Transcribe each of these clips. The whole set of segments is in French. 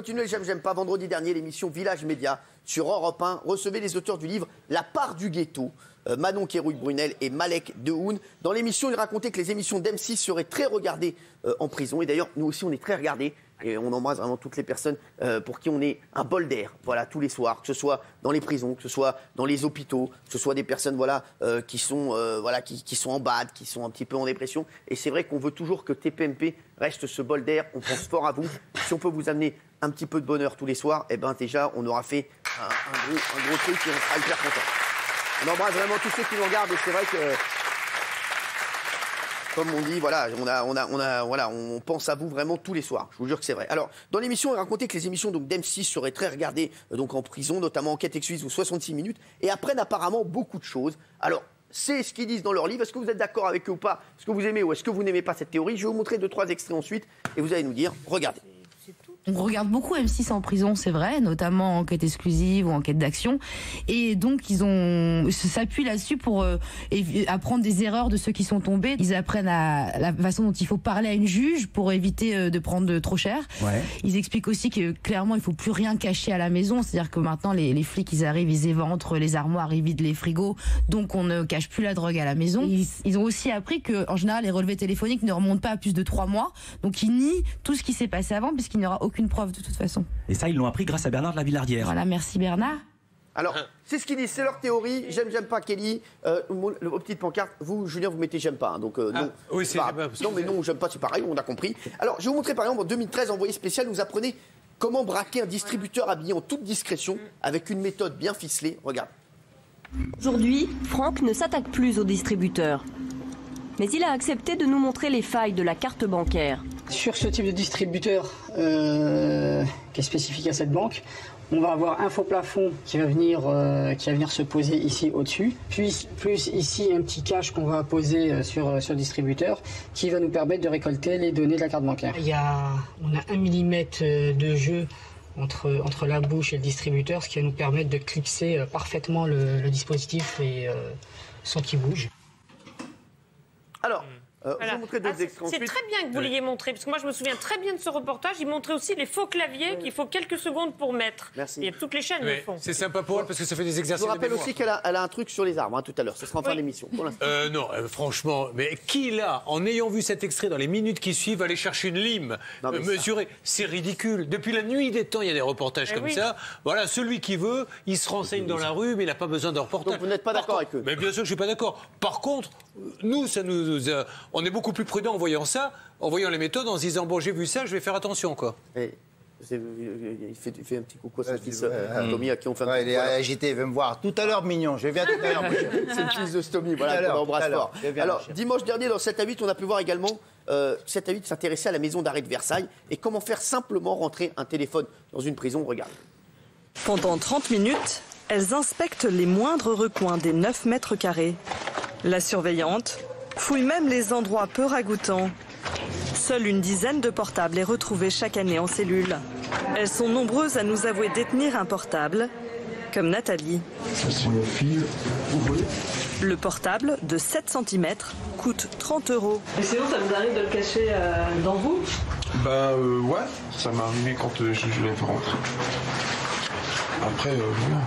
continue J'aime pas. Vendredi dernier, l'émission Village Média sur Europe 1 recevait les auteurs du livre La part du ghetto, Manon Kérouï-Brunel et Malek Dehoun. Dans l'émission, ils racontaient que les émissions d'M6 seraient très regardées en prison. Et d'ailleurs, nous aussi, on est très regardés. Et on embrasse vraiment toutes les personnes pour qui on est un bol d'air, voilà, tous les soirs, que ce soit dans les prisons, que ce soit dans les hôpitaux, que ce soit des personnes, voilà, qui sont en bad, qui sont un petit peu en dépression. Et c'est vrai qu'on veut toujours que TPMP reste ce bol d'air. On pense fort à vous. Si on peut vous amener un petit peu de bonheur tous les soirs, eh ben déjà, on aura fait un gros truc et on sera hyper content. On embrasse vraiment tous ceux qui nous regardent et c'est vrai que, comme on dit, voilà, on pense à vous vraiment tous les soirs. Je vous jure que c'est vrai. Alors, dans l'émission, il racontait que les émissions d'M6 seraient très regardées donc en prison, notamment Enquête exclusive ou 66 minutes, et apprennent apparemment beaucoup de choses. Alors, c'est ce qu'ils disent dans leur livre. Est-ce que vous êtes d'accord avec eux ou pas? Est-ce que vous aimez ou est-ce que vous n'aimez pas cette théorie? Je vais vous montrer 2-3 extraits ensuite, et vous allez nous dire, regardez. On regarde beaucoup M6 en prison, c'est vrai, notamment Enquête exclusive ou Enquête d'action. Et donc, ils s'appuient là-dessus pour apprendre des erreurs de ceux qui sont tombés. Ils apprennent à la façon dont il faut parler à une juge pour éviter de prendre trop cher. Ouais. Ils expliquent aussi que, clairement, il faut plus rien cacher à la maison. C'est-à-dire que maintenant, les flics, ils arrivent, ils éventrent les armoires, ils vident les frigos. Donc, on ne cache plus la drogue à la maison. Ils ont aussi appris que, en général, les relevés téléphoniques ne remontent pas à plus de 3 mois. Donc, ils nient tout ce qui s'est passé avant, puisqu'il n'y aura aucune preuve de toute façon. Et ça, ils l'ont appris grâce à Bernard de la Villardière. Voilà, merci Bernard. Alors, c'est ce qu'ils disent, c'est leur théorie. J'aime pas Kelly. Aux petites pancartes, vous, Julien, vous mettez j'aime pas. Hein, donc, non. Oui, c'est non, mais non, j'aime pas, c'est pareil, on a compris. Alors, je vais vous montrer par exemple, en 2013, Envoyé spécial nous apprenait comment braquer un distributeur habillé en toute discrétion avec une méthode bien ficelée. Regarde. Aujourd'hui, Franck ne s'attaque plus aux distributeurs. Mais il a accepté de nous montrer les failles de la carte bancaire. Sur ce type de distributeur qui est spécifique à cette banque, on va avoir un faux plafond qui va venir se poser ici au-dessus, puis plus ici un petit cache qu'on va poser sur le distributeur qui va nous permettre de récolter les données de la carte bancaire. On a 1 mm de jeu entre la bouche et le distributeur, ce qui va nous permettre de clipser parfaitement le dispositif et sans qu'il bouge. Alors, je vais vous montrer d'autres extraits c'est ensuite. très bien que vous l'ayez montré, parce que moi je me souviens très bien de ce reportage. Il montrait aussi les faux claviers qu'il faut quelques secondes pour mettre. Merci. Et toutes les chaînes le font. C'est sympa pour elle parce que ça fait des Je exercices vous de rappelle mémoire. aussi qu'elle a un truc sur les arbres tout à l'heure. Ce sera en fin d'émission. Pour l'instant. Non, franchement, mais qui là, en ayant vu cet extrait dans les minutes qui suivent, aller chercher une lime mesurée? C'est ridicule. Depuis la nuit des temps, il y a des reportages comme ça. Voilà, celui qui veut, il se renseigne dans la rue, mais il n'a pas besoin d'un reportage. Donc vous n'êtes pas d'accord avec eux? Mais bien sûr que je ne suis pas d'accord. Par contre, nous, on est beaucoup plus prudents en voyant ça, en voyant les méthodes, en se disant bon, j'ai vu ça, je vais faire attention, quoi. Il fait un petit coucou à son fils Tommy à qui on fait il est agité, il veut me voir. Tout à l'heure, mignon, je viens tout à l'heure. C'est le fils de Stomy, voilà, qu'on embrasse fort. Alors, dimanche dernier, dans 7 à 8, on a pu voir également 7 à 8 s'intéresser à la maison d'arrêt de Versailles et comment faire simplement rentrer un téléphone dans une prison. Regarde. Pendant 30 minutes, elles inspectent les moindres recoins des 9 mètres carrés. La surveillante fouille même les endroits peu ragoûtants. Seule une dizaine de portables est retrouvée chaque année en cellule. Elles sont nombreuses à nous avouer détenir un portable, comme Nathalie. Ce sont les fils ouvrés. Le portable de 7 cm coûte 30 €. Et sinon, ça vous arrive de le cacher dans vous? Ouais, ça m'est arrivé quand je l'ai fait rentrer. Après, voilà.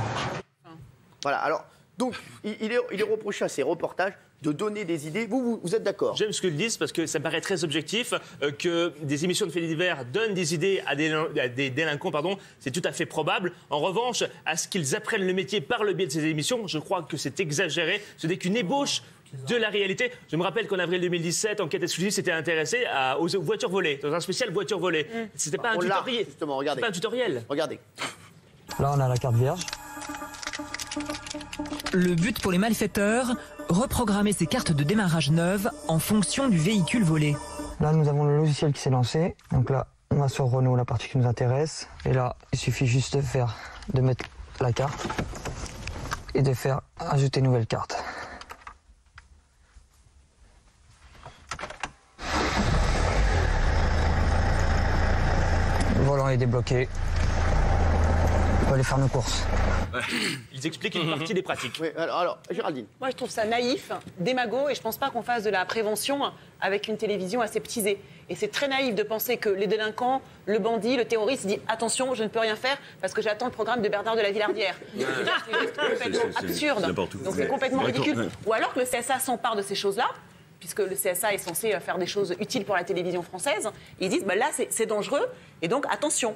Voilà, alors, donc, il est reproché à ces reportages de donner des idées. Vous êtes d'accord? J'aime ce qu'ils disent parce que ça me paraît très objectif, que des émissions de faits divers donnent des idées à des délinquants, c'est tout à fait probable. En revanche, à ce qu'ils apprennent le métier par le biais de ces émissions, je crois que c'est exagéré. Ce n'est qu'une ébauche de la réalité. Je me rappelle qu'en avril 2017, Enquête exclusive s'était intéressée aux voitures volées, dans un spécial voitures volées. C'était pas un tutoriel. Justement, regardez. Pas un tutoriel. Regardez. Là, on a la carte vierge. Le but pour les malfaiteurs, reprogrammer ces cartes de démarrage neuves en fonction du véhicule volé. Là, nous avons le logiciel qui s'est lancé. Donc là, on va sur Renault, la partie qui nous intéresse. Et là, il suffit juste de mettre la carte et de faire ajouter nouvelle carte. Le volant est débloqué. On va aller faire nos courses. Ils expliquent une partie des pratiques. Oui, alors, Géraldine. Moi, je trouve ça naïf, démago, et je ne pense pas qu'on fasse de la prévention avec une télévision aseptisée. Et c'est très naïf de penser que les délinquants, le bandit, le terroriste dit attention, je ne peux rien faire parce que j'attends le programme de Bernard de la Villardière. C'est juste complètement absurde. Donc c'est complètement ridicule. Ou alors que le CSA s'empare de ces choses-là, puisque le CSA est censé faire des choses utiles pour la télévision française, et ils disent là c'est dangereux et donc attention.